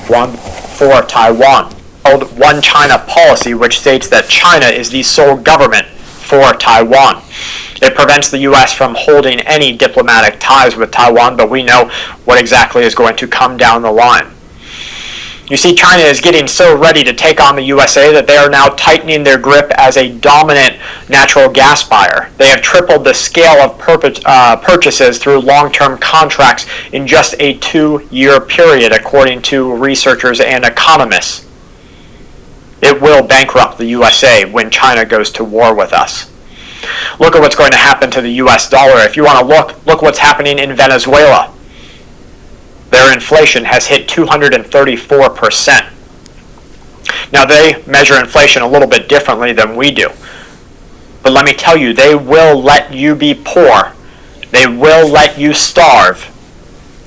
one for Taiwan. Called One China policy, which states that China is the sole government for Taiwan. It prevents the U.S. from holding any diplomatic ties with Taiwan, but we know what exactly is going to come down the line. You see, China is getting so ready to take on the USA that they are now tightening their grip as a dominant natural gas buyer. They have tripled the scale of purchases through long-term contracts in just a 2-year period, according to researchers and economists. It will bankrupt the USA when China goes to war with us. Look at what's going to happen to the US dollar. If you want to look what's happening in Venezuela. Their inflation has hit 234%. Now, they measure inflation a little bit differently than we do. But let me tell you, they will let you be poor. They will let you starve.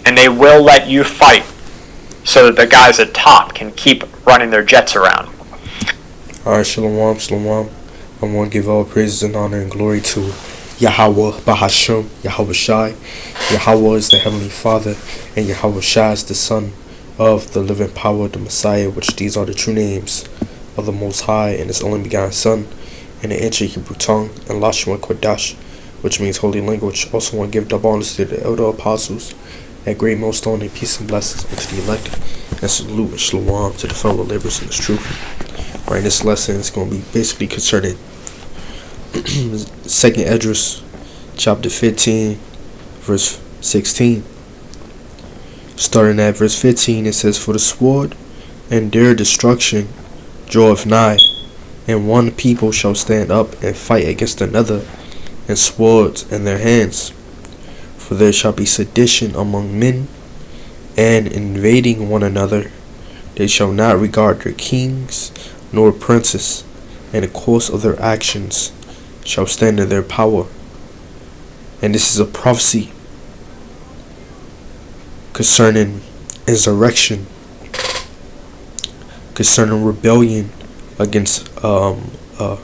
And they will let you fight so that the guys at top can keep running their jets around. Alright, shalom, shalom. I want to give all praises and honor and glory to Yahweh, Bahashem, Yahweh Shai. Yahweh is the Heavenly Father, and Yahweh Shai is the Son of the living power of the Messiah, which these are the true names of the Most High and His only begotten Son, in the ancient Hebrew tongue, and Lashon Kodash, which means holy language. Also want to give double honors to the elder apostles, and great millstone, and peace and blessings unto the elect, and salute and shalom to the fellow laborers in this truth. Alright, this lesson is going to be basically concerning Second Esdras, chapter 15, verse 16. Starting at verse 15, it says, "For the sword and their destruction draweth nigh, and one people shall stand up and fight against another, and swords in their hands. For there shall be sedition among men, and invading one another. They shall not regard their kings nor princes, and the course of their actions shall stand in their power." And this is a prophecy concerning insurrection, concerning rebellion against the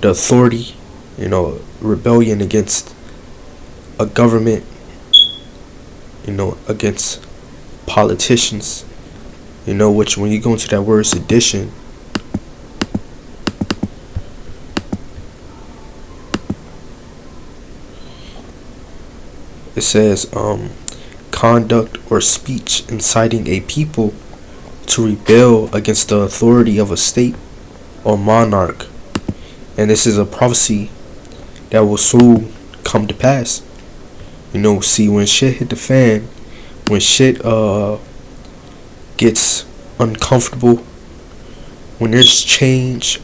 authority, rebellion against a government, against politicians, which when you go into that word sedition, it says conduct or speech inciting a people to rebel against the authority of a state or monarch. And this is a prophecy that will soon come to pass. See, when shit hit the fan, when shit gets uncomfortable, when there's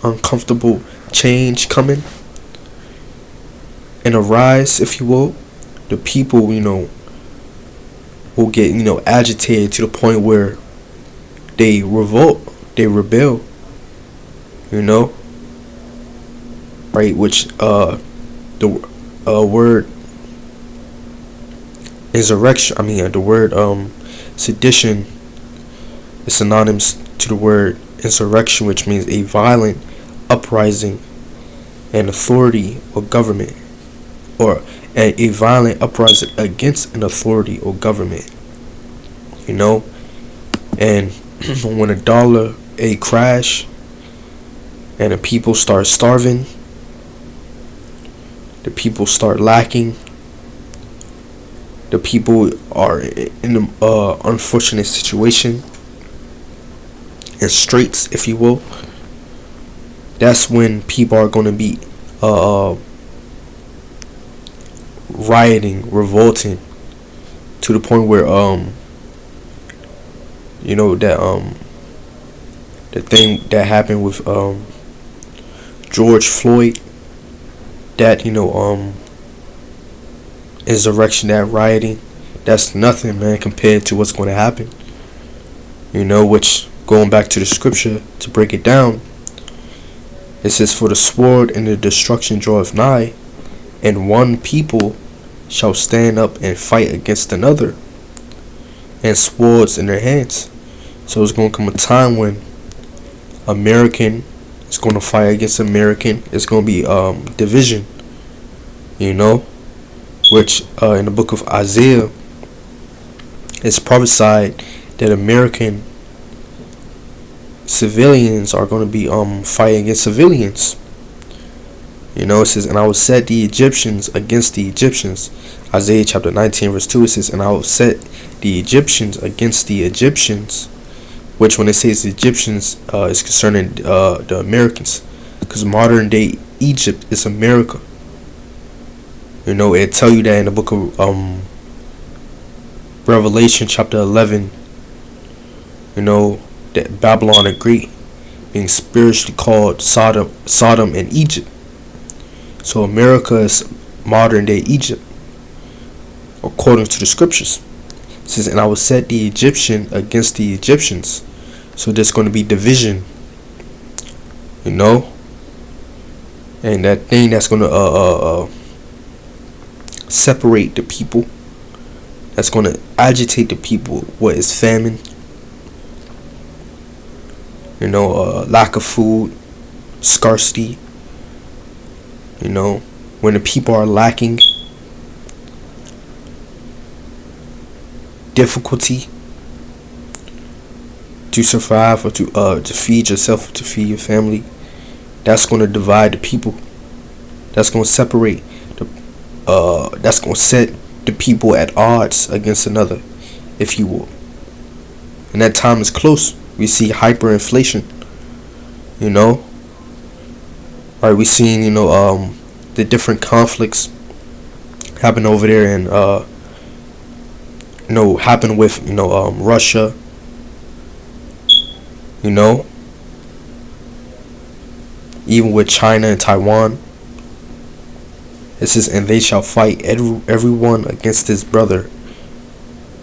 uncomfortable change coming, and a rise, if you will, the people, will get, agitated to the point where they revolt, they rebel, right? Which the word insurrection, the word sedition is synonymous to the word insurrection, which means a violent uprising and authority or government, or a violent uprising against an authority or government, and when a dollar crash and the people start starving, the people start lacking, the people are in an unfortunate situation and straits, if you will, that's when people are going to be rioting, revolting, to the point where the thing that happened with George Floyd, that insurrection, that rioting, that's nothing, man, compared to what's going to happen. Which, going back to the scripture to break it down, it says, "For the sword and the destruction draweth nigh, and one people shall stand up and fight against another, and swords in their hands." So it's going to come a time when American is going to fight against American. It's going to be division, which in the book of Isaiah, it's prophesied that American civilians are going to be fighting against civilians. It says, and I will set the Egyptians against the Egyptians. Isaiah chapter 19 verse 2, it says, and I will set the Egyptians against the Egyptians, which when it says Egyptians is concerning the Americans, because modern day Egypt is America. It tell you that in the book of Revelation chapter 11, that Babylon the Great being spiritually called Sodom and Egypt. So America is modern day Egypt, according to the scriptures. It says, and I will set the Egyptian against the Egyptians. So there's going to be division, and that thing that's going to separate the people, that's going to agitate the people. What is famine? Lack of food, scarcity. When the people are lacking, difficulty to survive or to feed yourself, to feed your family. That's going to divide the people. That's going to separate that's going to set the people at odds against another, if you will. And that time is close. We see hyperinflation. Right, we seen the different conflicts happen over there, and happen with Russia. Even with China and Taiwan. It says, and they shall fight everyone against his brother,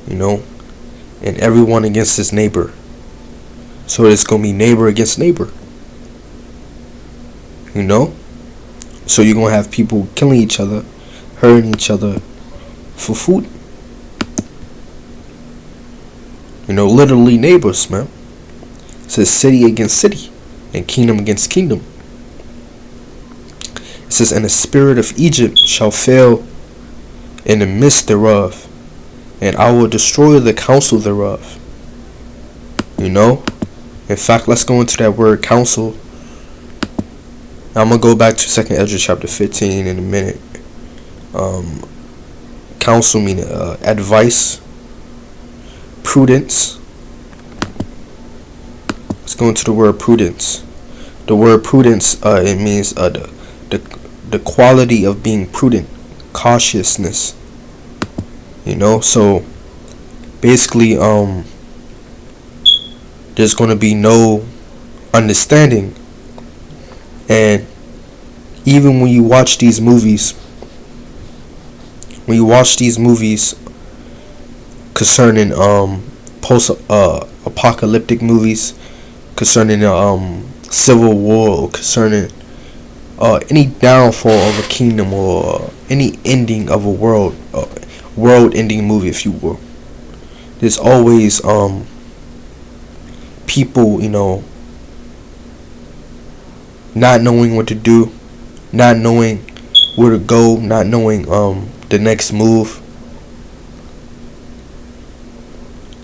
and everyone against his neighbor. So it's going to be neighbor against neighbor. So you're going to have people killing each other, hurting each other for food. Literally neighbors, man. It says city against city and kingdom against kingdom. It says, and the spirit of Egypt shall fail in the midst thereof, and I will destroy the counsel thereof. In fact, let's go into that word counsel. I'm going to go back to 2nd Ezra chapter 15 in a minute. Counsel meaning advice, prudence. Let's go into the word prudence. The word prudence, it means the quality of being prudent, cautiousness. So basically, there's going to be no understanding. And even when you watch these movies, concerning post apocalyptic movies, concerning civil war, or concerning any downfall of a kingdom, or any ending of a world ending movie, if you will, there's always people not knowing what to do, not knowing where to go, not knowing the next move,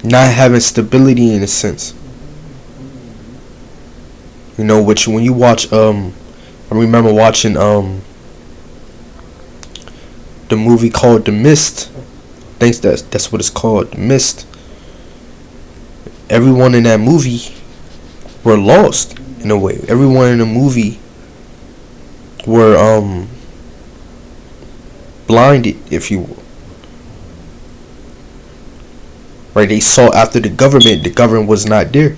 not having stability in a sense. Which when you watch I remember watching the movie called The Mist. I think that's what it's called, The Mist. Everyone in that movie were lost in a way. Everyone in the movie were blinded, if you will. Right, they sought after the government was not there.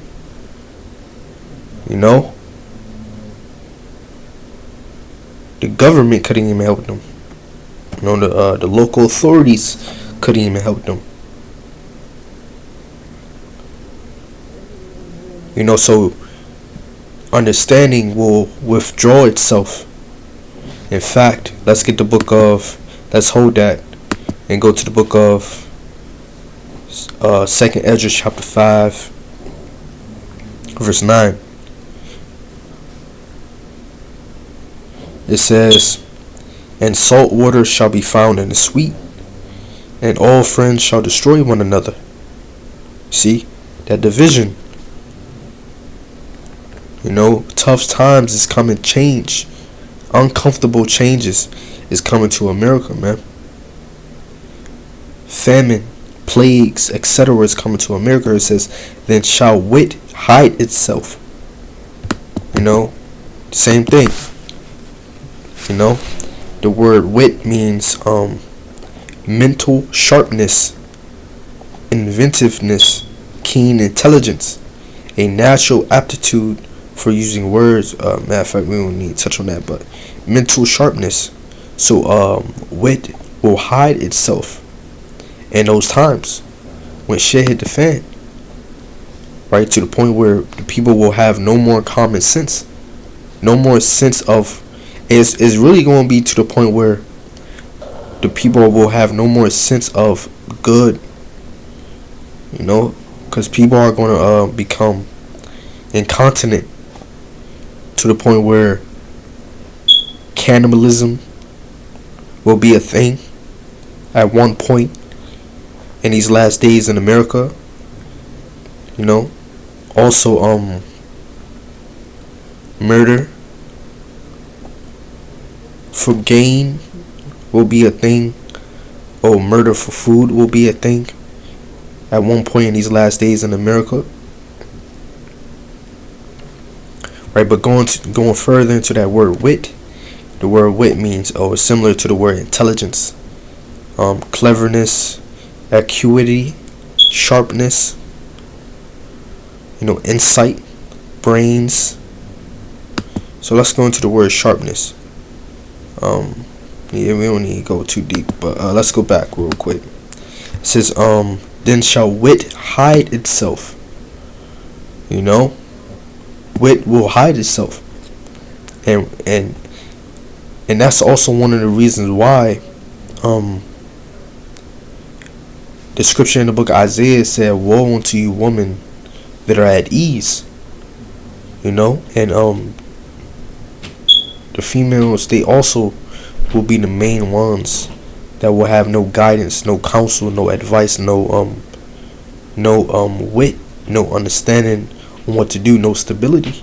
The government couldn't even help them. The local authorities couldn't even help them. So understanding will withdraw itself. In fact, let's hold that and go to the book of 2nd Ezra chapter 5 verse 9. It says, and salt water shall be found in the sweet, and all friends shall destroy one another. See, that division. Tough times is coming. Change, uncomfortable changes is coming to America, man. Famine, plagues, etc. is coming to America. It says, then shall wit hide itself. Same thing. The word wit means mental sharpness, inventiveness, keen intelligence, a natural aptitude for using words. Matter of fact, we don't need to touch on that, but mental sharpness. So wit will hide itself in those times when shit hit the fan, right? To the point where the people will have no more common sense, no more sense of. It's really going to be to the point where the people will have no more sense of good, because people are going to become incontinent to the point where cannibalism will be a thing at one point in these last days in America. Also murder for gain will be a thing, or murder for food will be a thing at one point in these last days in America. Right, but going further into that word wit, the word wit means it's similar to the word intelligence, cleverness, acuity, sharpness, insight, brains. So let's go into the word sharpness. We don't need to go too deep, but let's go back real quick. It says, then shall wit hide itself. Wit will hide itself, and that's also one of the reasons why the scripture in the book of Isaiah said, "Woe unto you, women that are at ease." And the females, they also will be the main ones that will have no guidance, no counsel, no advice, no wit, no understanding on what to do, no stability.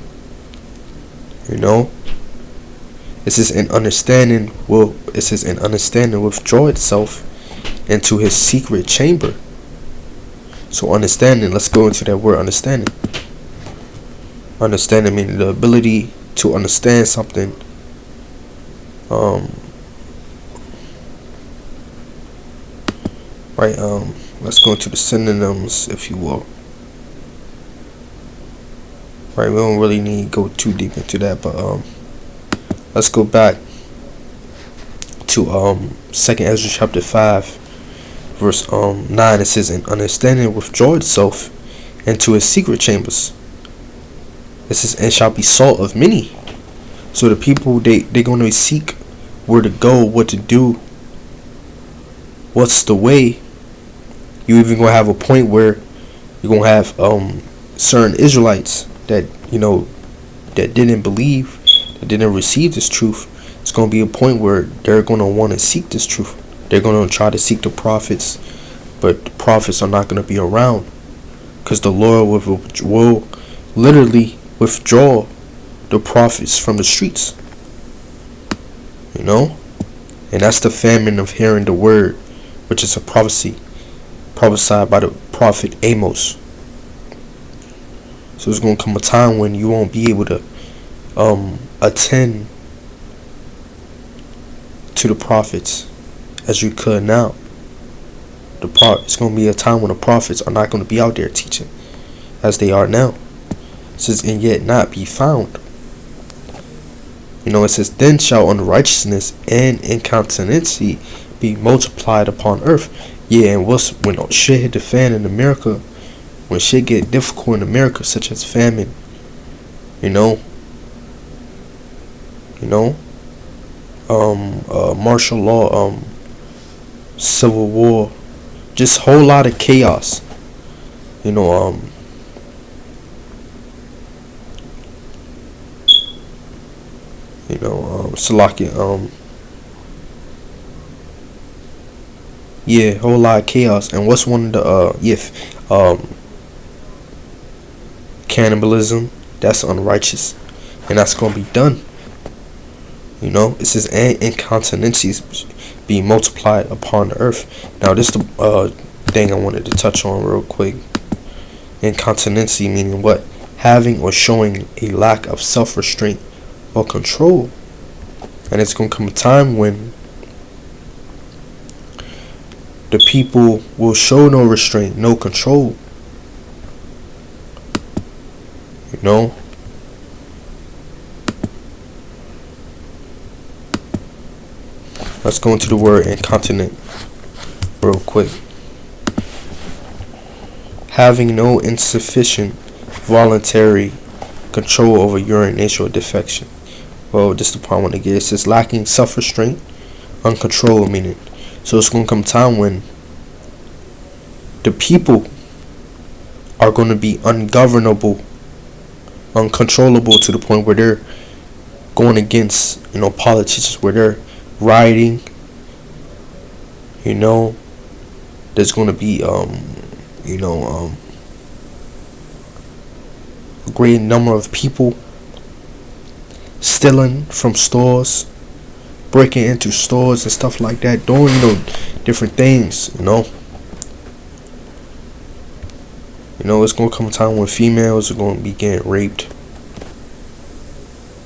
It says, "In understanding withdraw itself into his secret chamber." So understanding, let's go into that word understanding. Understanding meaning the ability to understand something. Let's go into the synonyms, if you will. Right, we don't really need to go too deep into that, but let's go back to 2nd Ezra chapter 5, verse 9. It says, "In understanding withdraw itself into his secret chambers." It says, "And shall be sought of many." So the people, they're going to seek where to go, what to do, what's the way. You even going to have a point where you're going to have certain Israelites that that didn't believe, that didn't receive this truth. It's going to be a point where they're going to want to seek this truth. They're going to try to seek the prophets, but the prophets are not going to be around, because the Lord will literally withdraw the prophets from the streets. And that's the famine of hearing the word, which is a prophecy prophesied by the prophet Amos. So it's going to come a time when you won't be able to attend to the prophets as you could now. It's going to be a time when the prophets are not going to be out there teaching as they are now. It says, "And yet not be found." It says, "Then shall unrighteousness and incontinency be multiplied upon earth." Yeah, and when shit hit the fan in America, when shit get difficult in America, such as famine, martial law, civil war, just whole lot of chaos. Salakia, yeah, whole lot of chaos. And what's one of the cannibalism, that's unrighteous, and that's going to be done. You know, it says, and incontinencies be multiplied upon the earth. Now, this is the thing I wanted to touch on real quick. Incontinency meaning what? Having or showing a lack of self-restraint or control. And it's going to come a time when the people will show no restraint, no control. You know? Let's go into the word incontinent real quick. Having no insufficient voluntary control over urination or defecation. Well, this is the part I want to get. It says lacking self-restraint, uncontrolled meaning. So it's going to come a time when the people are going to be ungovernable, uncontrollable, to the point where they're going against, politicians, where they're rioting. There's going to be a great number of people stealing from stores, breaking into stores and stuff like that, doing different things. It's gonna come a time when females are gonna be getting raped.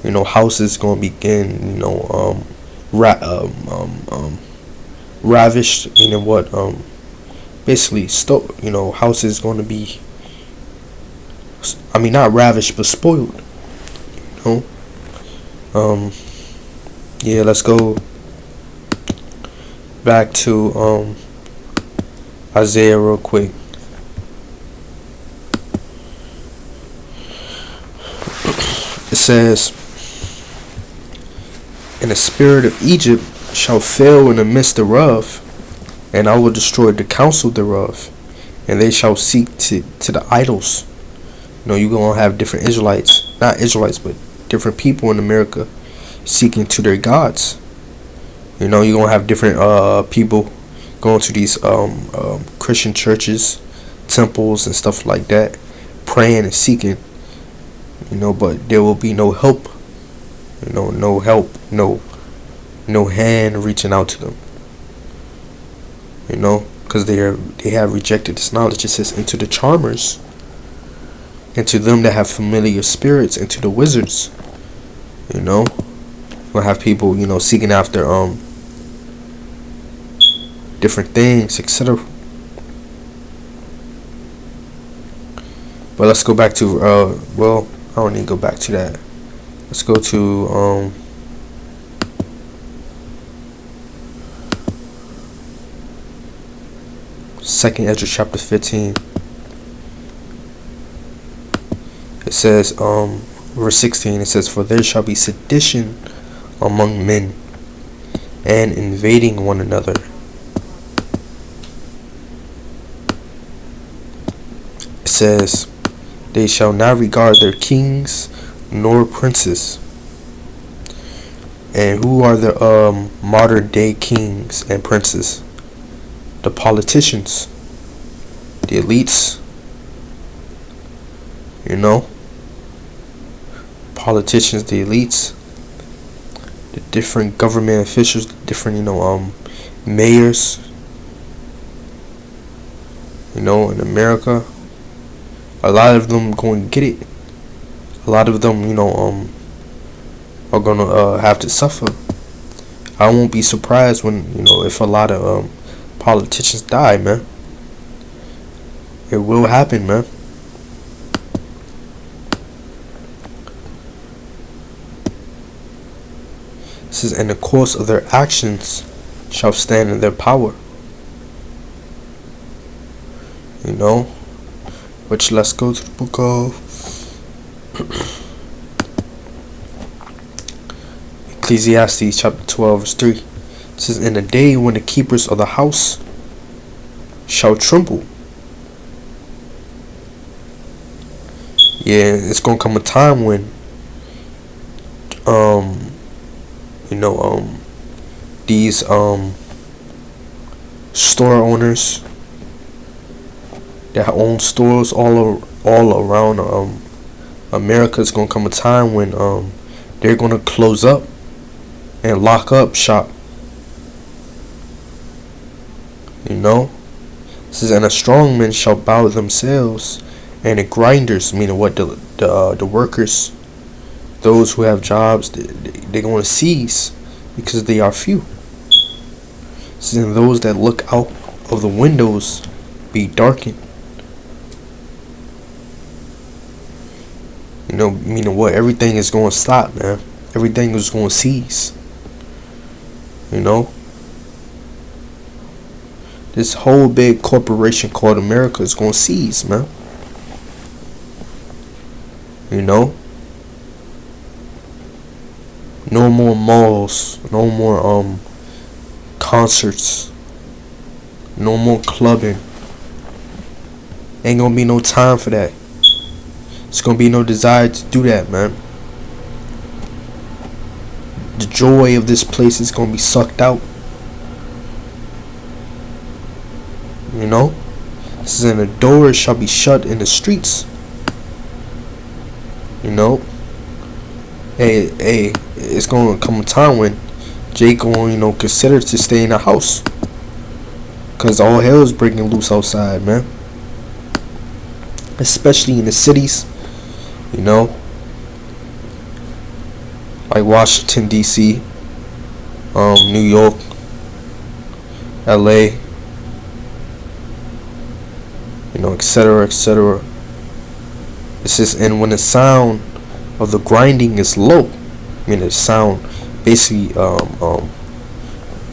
Houses gonna be getting ravished. Basically houses gonna be, not ravished but spoiled. Yeah, let's go back to Isaiah real quick. It says, "And the spirit of Egypt shall fail in the midst thereof, and I will destroy the counsel thereof, and they shall seek to the idols." You're going to have different Israelites, not Israelites, but different people in America seeking to their gods. You're going to have different people going to these Christian churches, temples and stuff like that, praying and seeking, but there will be no help, no help, no hand reaching out to them, because they have rejected this knowledge. It says, "Into the charmers, and to them that have familiar spirits, and to the wizards." We'll have people, seeking after different things, etc. But let's go back to I don't need to go back to that. Let's go to 2nd Ezra chapter 15. It says verse 16, it says, "For there shall be sedition among men, and invading one another. It says, "They shall not regard their kings nor princes." And who are the modern day kings and princes? The politicians, the elites. Politicians, the elites, the different government officials, the different mayors, in America. A lot of them going to get it. A lot of them are gonna have to suffer. I won't be surprised when if a lot of politicians die, man. It will happen, man. It says, "And the course of their actions shall stand in their power." Which, let's go to the book of Ecclesiastes chapter 12 verse 3. It says, "In the day when the keepers of the house shall tremble." Yeah, it's gonna come a time when these store owners that own stores all around America's gonna come a time when they're gonna close up and lock up shop. You know? It says, and the strong men shall bow themselves, and the grinders, meaning what, the workers, those who have jobs, they're going to cease because they are few. It says, and those that look out of the windows be darkened. You know, meaning what, everything is going to stop, man. Everything is going to cease. You know? This whole big corporation called America is going to cease, man. You know? No more malls. No more concerts. No more clubbing. Ain't going to be no time for that. It's going to be no desire to do that, man. The joy of this place is going to be sucked out. You know? It says, and the doors shall be shut in the streets. You know? Hey, it's going to come a time when Jake going, consider to stay in the house. Because all hell is breaking loose outside, man. Especially in the cities. You know? Like Washington, D.C., New York, L.A., etc., etc. It says, and when the sound of the grinding is low, I mean the sound basically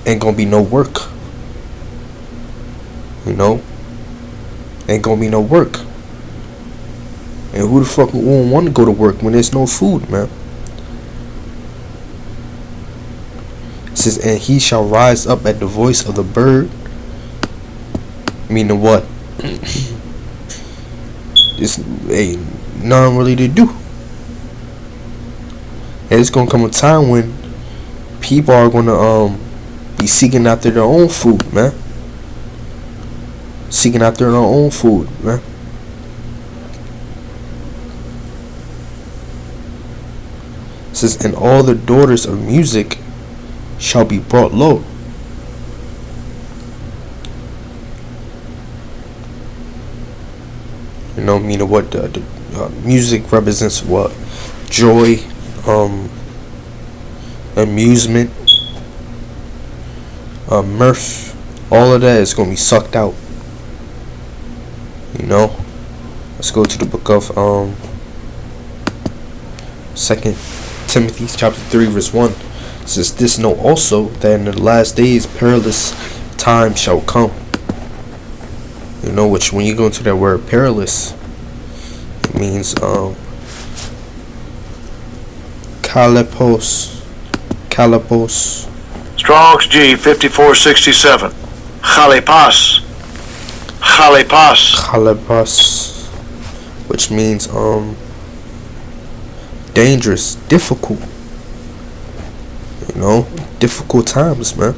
ain't gonna be no work. You know, ain't gonna be no work. And who the fuck won't want to go to work when there's no food, man? It says, and he shall rise up at the voice of the bird. Meaning what? It's ain't nothing really to do. And it's gonna come a time when people are gonna be seeking after their own food, man. Seeking after their own food, man. It says, and all the daughters of music shall be brought low. You know, meaning what the music represents what? Joy, amusement, mirth. All of that is going to be sucked out. You know? Let's go to the book of 2 Timothy chapter 3 verse 1. It says, this know also that in the last days perilous times shall come. You know, which when you go into that word perilous, it means kalipos. Strong's G 5467. Chalipas, which means dangerous, difficult. You know, difficult times, man.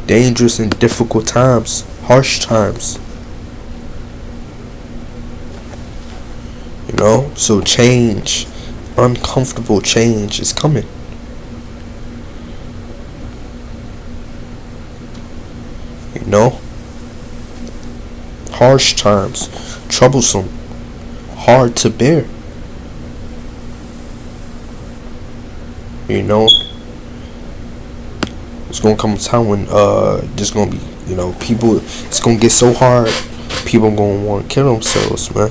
Dangerous and difficult times. Harsh times. You know, so change, uncomfortable change is coming. You know, harsh times, troublesome, hard to bear. You know, it's gonna come a time when there's gonna be, people, it's gonna get so hard, people gonna want to kill themselves, man.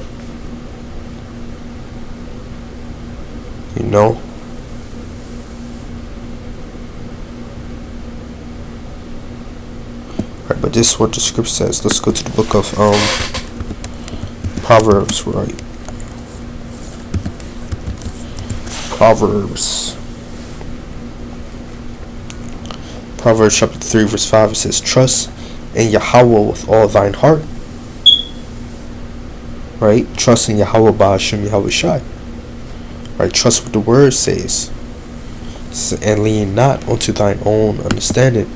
You know? Alright, but this is what the script says. Let's go to the book of Proverbs, right? Proverbs chapter 3 verse 5, it says, trust in Yahweh with all thine heart. Right? Trust in Yahweh Ba'ashem Yahweh Shai. Right? Trust what the word says. And lean not unto thine own understanding.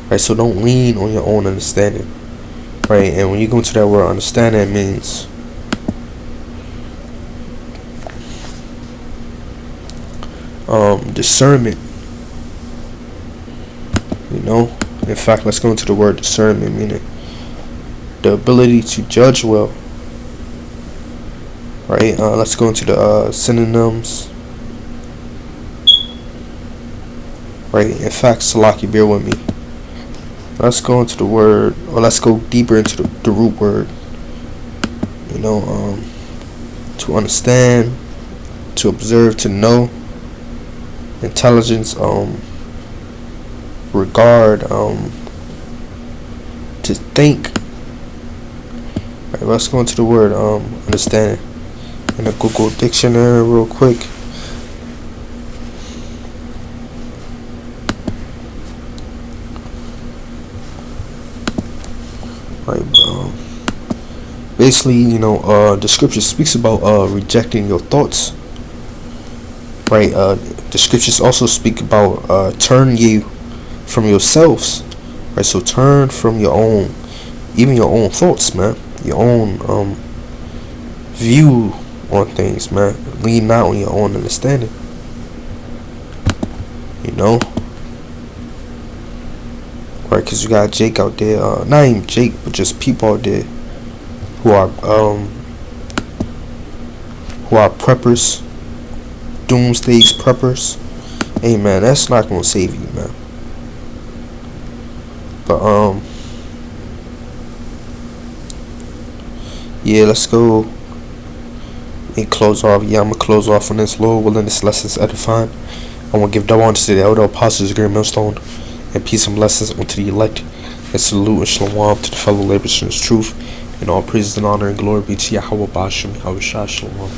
Right? So don't lean on your own understanding. Right? And when you go into that word understanding, it means discernment. In fact, let's go into the word discernment, meaning the ability to judge well. Right? Let's go into the synonyms. Right? In fact, Salaki, bear with me. Let's go into the word, or let's go deeper into the root word. To understand, to observe, to know, intelligence, regard, to think. Right, let's go into the word understand in a Google dictionary real quick. Right, basically, the scripture speaks about rejecting your thoughts. Right, the scriptures also speak about turn you from yourselves. Right, so turn from your own, even your own thoughts, man. Your own view on things, man. Lean not on your own understanding. Right, because you got Jake out there, not even Jake, but just people out there who are preppers, doomsday preppers. Hey, man, that's not gonna save you, man. But yeah, let's go and close off. Yeah, I'm gonna close off on this. Lord willing, this lesson's edifying. I want to give double honor to the elder apostles, great millstone, and peace and blessings unto the elect, and salute and shalom to the fellow laborers in this truth, and all praises and honor and glory be to Yahweh Bashem, Yahweh Shah, shalom.